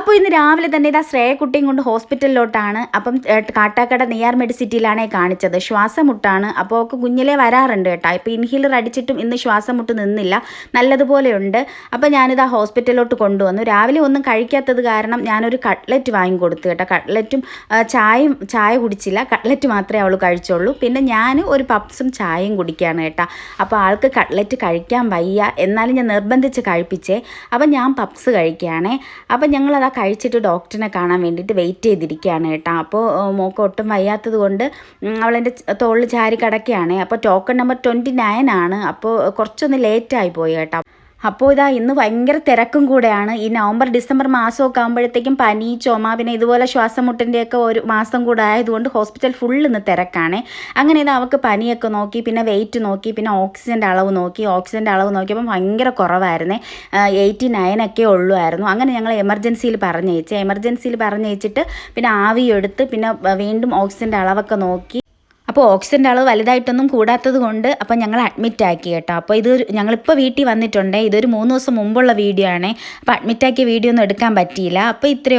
അപ്പോൾ ഇന്ന് രാവിലെ തന്നെ ഇതാ ശ്രേയക്കുട്ടിയും കൊണ്ട് ഹോസ്പിറ്റലിലോട്ടാണ്. അപ്പം കാട്ടാക്കട നെയ്യാർ മെഡിസിറ്റിയിലാണേ കാണിച്ചത്. ശ്വാസമുട്ടാണ്. അപ്പോൾ അവൾക്ക് കുഞ്ഞിലേ വരാറുണ്ട് കേട്ടോ. ഇപ്പോൾ ഇൻഹീലർ അടിച്ചിട്ടും ഇന്ന് ശ്വാസമുട്ട് നിന്നില്ല, നല്ലതുപോലെയുണ്ട്. അപ്പോൾ ഞാനിതാ ഹോസ്പിറ്റലിലോട്ട് കൊണ്ടുവന്നു. രാവിലെ ഒന്നും കഴിക്കാത്തത് കാരണം ഞാനൊരു കട്ട്ലറ്റ് വാങ്ങിക്കൊടുത്തു കേട്ടോ. കട്ട്ലറ്റും ചായ കുടിച്ചില്ല, കട്ട്ലറ്റ് മാത്രമേ അവൾ കഴിച്ചുള്ളൂ. പിന്നെ ഞാൻ ഒരു പപ്സും ചായയും കുടിക്കുകയാണ് കേട്ടോ. അപ്പോൾ ആൾക്ക് കട്ട്ലറ്റ് കഴിക്കാൻ വയ്യ, എന്നാലും ഞാൻ നിർബന്ധിച്ച് കഴിപ്പിച്ചേ. അപ്പം ഞാൻ പപ്സ് കഴിക്കുകയാണേ. അപ്പം ഞങ്ങളത് കഴിച്ചിട്ട് ഡോക്ടറിനെ കാണാൻ വേണ്ടിയിട്ട് വെയിറ്റ് ചെയ്തിരിക്കുകയാണ് കേട്ടോ. അപ്പോൾ മോൾക്ക് ഒട്ടും വയ്യാത്തത് കൊണ്ട് അവളെൻ്റെ തോളിൽ ചാരി കിടക്കുകയാണ്. അപ്പോൾ ടോക്കൺ നമ്പർ 29 ആണ്. അപ്പോൾ കുറച്ചൊന്ന് ലേറ്റായി പോയി കേട്ടോ. അപ്പോൾ ഇതാ ഇന്ന് ഭയങ്കര തിരക്കും കൂടെയാണ്. ഈ നവംബർ ഡിസംബർ മാസമൊക്കെ ആകുമ്പോഴത്തേക്കും പനി, ചുമ, പിന്നെ ഇതുപോലെ ശ്വാസം മുട്ടിൻ്റെയൊക്കെ ഒരു മാസം കൂടെ ആയതുകൊണ്ട് ഹോസ്പിറ്റൽ ഫുള്ള് ഇന്ന് തിരക്കാണ്. അങ്ങനെ ഇത് അവൾക്ക് പനിയൊക്കെ നോക്കി, പിന്നെ വെയിറ്റ് നോക്കി, പിന്നെ ഓക്സിജൻ്റെ അളവ് നോക്കി. ഓക്സിജൻ്റെ അളവ് നോക്കിയപ്പോൾ ഭയങ്കര കുറവായിരുന്നേ, 89 ഒക്കെ ഉള്ളുമായിരുന്നു. അങ്ങനെ ഞങ്ങൾ എമർജൻസിയിൽ പറഞ്ഞയച്ചിട്ട് പിന്നെ ആവി എടുത്ത് പിന്നെ വീണ്ടും ഓക്സിജൻ്റെ അളവൊക്കെ നോക്കി. അപ്പോൾ ഓക്സിജൻ്റെ അളവ് വലുതായിട്ടൊന്നും കൂടാത്തത് കൊണ്ട് അപ്പോൾ ഞങ്ങൾ അഡ്മിറ്റാക്കി കേട്ടോ. അപ്പോൾ ഞങ്ങളിപ്പോൾ വീട്ടിൽ വന്നിട്ടുണ്ട്. ഇതൊരു 3 ദിവസം മുമ്പുള്ള വീഡിയോ ആണ്. അപ്പോൾ അഡ്മിറ്റാക്കിയ വീഡിയോ ഒന്നും എടുക്കാൻ പറ്റിയില്ല. അപ്പോൾ ഇത്രയേ